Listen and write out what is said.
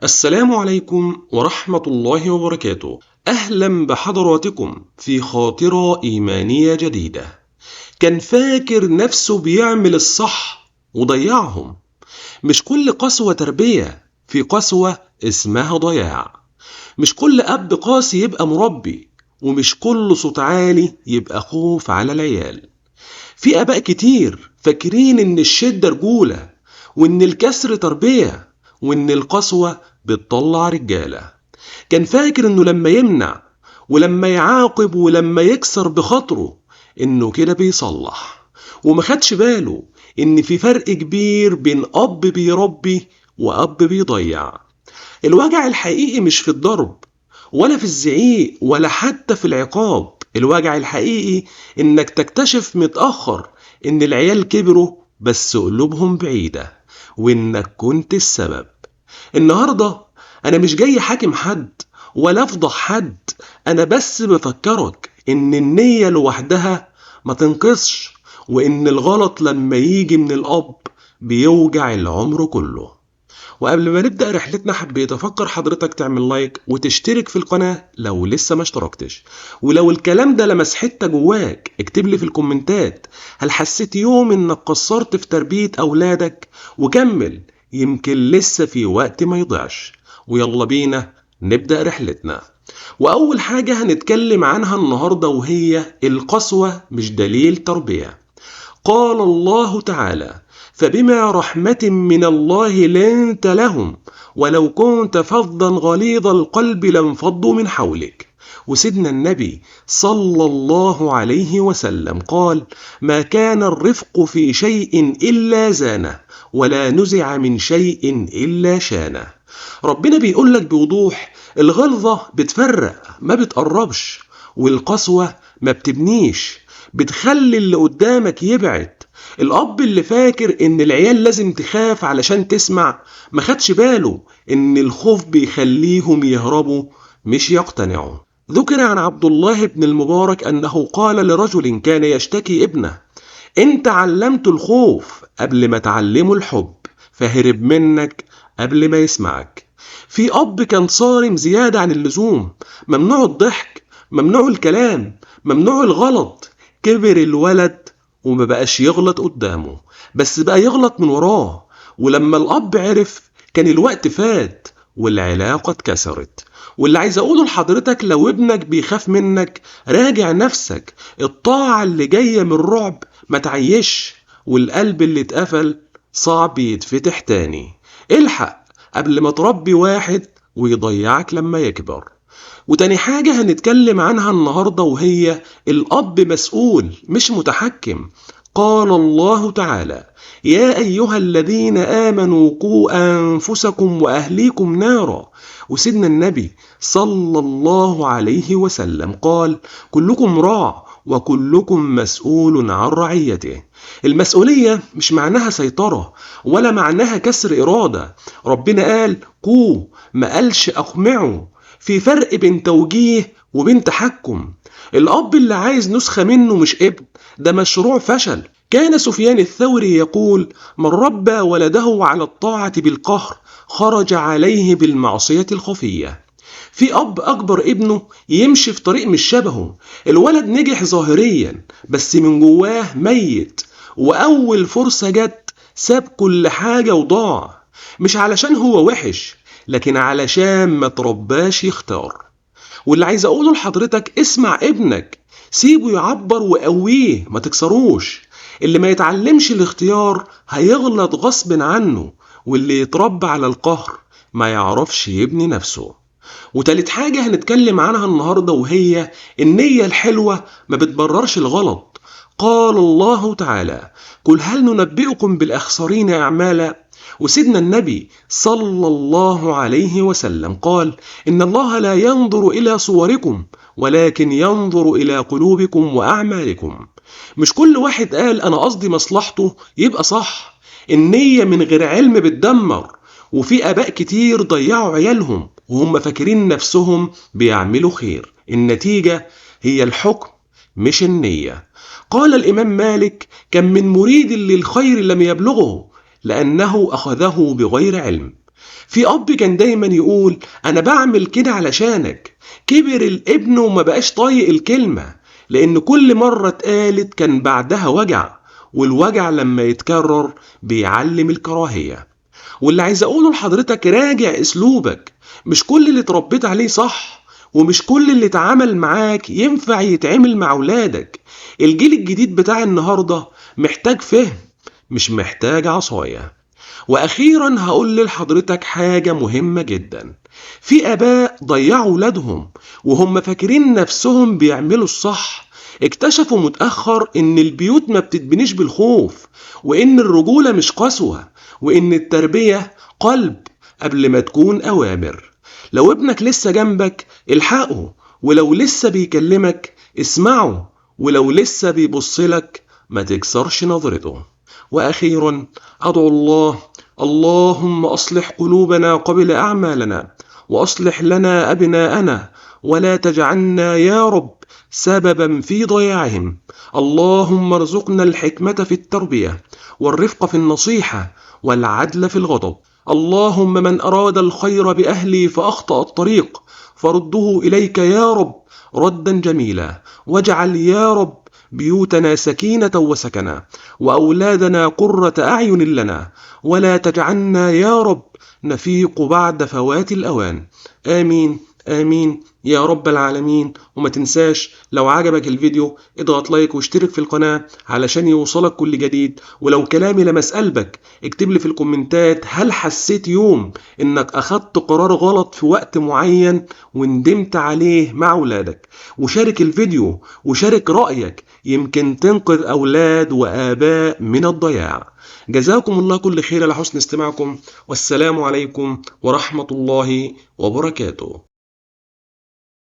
السلام عليكم ورحمة الله وبركاته. أهلا بحضراتكم في خاطرة إيمانية جديدة. كان فاكر نفسه بيعمل الصح وضيعهم. مش كل قسوة تربية، في قسوة اسمها ضياع. مش كل أب قاسي يبقى مربي، ومش كل صوت عالي يبقى خوف على العيال. في آباء كتير فاكرين إن الشدة رجولة، وإن الكسر تربية، وإن القسوة بتطلع رجالة. كان فاكر إنه لما يمنع ولما يعاقب ولما يكسر بخاطره إنه كده بيصلح، وما خدش باله إن في فرق كبير بين أب بيربي وأب بيضيع. الوجع الحقيقي مش في الضرب ولا في الزعيق ولا حتى في العقاب. الوجع الحقيقي إنك تكتشف متأخر إن العيال كبروا بس قلوبهم بعيدة، وإنك كنت السبب. النهاردة أنا مش جاي حاكم حد ولا أفضح حد، أنا بس بفكرك إن النية لوحدها ما تنقصش، وإن الغلط لما يجي من الأب بيوجع العمر كله. وقبل ما نبدأ رحلتنا حبيت أفكر حضرتك تعمل لايك وتشترك في القناة لو لسه ما اشتركتش. ولو الكلام ده لمس حتة جواك اكتب لي في الكومنتات، هل حسيت يوم إنك قصرت في تربية أولادك؟ وكمل، يمكن لسه في وقت ما يضيعش. ويلا بينا نبدأ رحلتنا. وأول حاجة هنتكلم عنها النهاردة وهي القسوة مش دليل تربية. قال الله تعالى: فبما رحمة من الله لنت لهم ولو كنت فظا غليظ القلب لانفضوا من حولك. وسيدنا النبي صلى الله عليه وسلم قال: ما كان الرفق في شيء إلا زانه، ولا نزع من شيء إلا شانه. ربنا بيقولك بوضوح: الغلظة بتفرق ما بتقربش، والقسوة ما بتبنيش، بتخلي اللي قدامك يبعد. الأب اللي فاكر إن العيال لازم تخاف علشان تسمع ما خدش باله إن الخوف بيخليهم يهربوا مش يقتنعوا. ذكر عن عبد الله بن المبارك أنه قال لرجل كان يشتكي ابنه: أنت علمت الخوف قبل ما تعلمه الحب، فهرب منك قبل ما يسمعك. في أب كان صارم زيادة عن اللزوم، ممنوع الضحك، ممنوع الكلام، ممنوع الغلط. كبر الولد وما بقاش يغلط قدامه، بس بقى يغلط من وراه. ولما الأب عرف كان الوقت فات والعلاقة اتكسرت. واللي عايز أقوله لحضرتك: لو ابنك بيخاف منك راجع نفسك. الطاعة اللي جاية من الرعب ما تعيش، والقلب اللي اتقفل صعب يتفتح تاني. الحق قبل ما تربي واحد ويضيعك لما يكبر. وتاني حاجة هنتكلم عنها النهاردة وهي الأب مسؤول مش متحكم. قال الله تعالى: يا أيها الذين آمنوا قوا أنفسكم وأهليكم نارا. وسيدنا النبي صلى الله عليه وسلم قال: كلكم راع وكلكم مسؤول عن رعيته. المسؤولية مش معناها سيطرة ولا معناها كسر إرادة. ربنا قال قوا، ما قالش أقمعوا. في فرق بين توجيه وبين تحكم. الأب اللي عايز نسخة منه مش ابن، ده مشروع فشل. كان سفيان الثوري يقول: من ربى ولده على الطاعة بالقهر خرج عليه بالمعصية الخفية. في أب أكبر ابنه يمشي في طريق مش شبهه. الولد نجح ظاهريا بس من جواه ميت، وأول فرصة جت ساب كل حاجة وضاع. مش علشان هو وحش، لكن علشان ما ترباش يختار. واللي عايز أقوله لحضرتك: اسمع ابنك، سيبه يعبر وقويه، ما تكسروش. اللي ما يتعلمش الاختيار هيغلط غصب عنه، واللي يتربى على القهر ما يعرفش يبني نفسه. وتالت حاجة هنتكلم عنها النهاردة وهي النية الحلوة ما بتبررش الغلط. قال الله تعالى: قل هل ننبئكم بالأخسرين أعمالا. وسيدنا النبي صلى الله عليه وسلم قال: إن الله لا ينظر إلى صوركم ولكن ينظر إلى قلوبكم وأعمالكم. مش كل واحد قال أنا قصدي مصلحته يبقى صح. النية من غير علم بتدمر. وفي آباء كتير ضيعوا عيالهم وهم فاكرين نفسهم بيعملوا خير. النتيجة هي الحكم مش النية. قال الإمام مالك: كم من مريد للخير لم يبلغه لأنه أخذه بغير علم. في أب كان دايما يقول أنا بعمل كده علشانك. كبر الابن وما بقاش طايق الكلمة، لأن كل مرة اتقالت كان بعدها وجع، والوجع لما يتكرر بيعلم الكراهية. واللي عايز أقوله لحضرتك راجع أسلوبك. مش كل اللي اتربيت عليه صح، ومش كل اللي اتعامل معاك ينفع يتعامل مع ولادك. الجيل الجديد بتاع النهاردة محتاج فهم، مش محتاج عصاية. وأخيرا هقول لحضرتك حاجة مهمة جدا. في آباء ضيعوا ولادهم وهم فاكرين نفسهم بيعملوا الصح. اكتشفوا متأخر إن البيوت ما بتتبنيش بالخوف، وإن الرجولة مش قسوة، وإن التربية قلب قبل ما تكون أوامر. لو ابنك لسه جنبك الحقه، ولو لسه بيكلمك اسمعه، ولو لسه بيبصلك ما تكسرش نظرته. وأخيرا أدعو الله: اللهم أصلح قلوبنا قبل أعمالنا، وأصلح لنا أبناءنا، ولا تجعلنا يا رب سببا في ضياعهم. اللهم ارزقنا الحكمة في التربية، والرفق في النصيحة، والعدل في الغضب. اللهم من أراد الخير بأهلي فأخطأ الطريق فرده إليك يا رب ردا جميلا، واجعل يا رب بيوتنا سكينة وسكنا، وأولادنا قرة أعين لنا، ولا تجعلنا يا رب نفيق بعد فوات الأوان. آمين آمين يا رب العالمين. وما تنساش لو عجبك الفيديو اضغط لايك واشترك في القناة علشان يوصلك كل جديد. ولو كلامي لمس قلبك اكتب لي في الكومنتات هل حسيت يوم انك اخدت قرار غلط في وقت معين وندمت عليه مع ولادك. وشارك الفيديو وشارك رأيك، يمكن تنقذ أولاد وآباء من الضياع. جزاكم الله كل خير على حسن استماعكم، والسلام عليكم ورحمة الله وبركاته.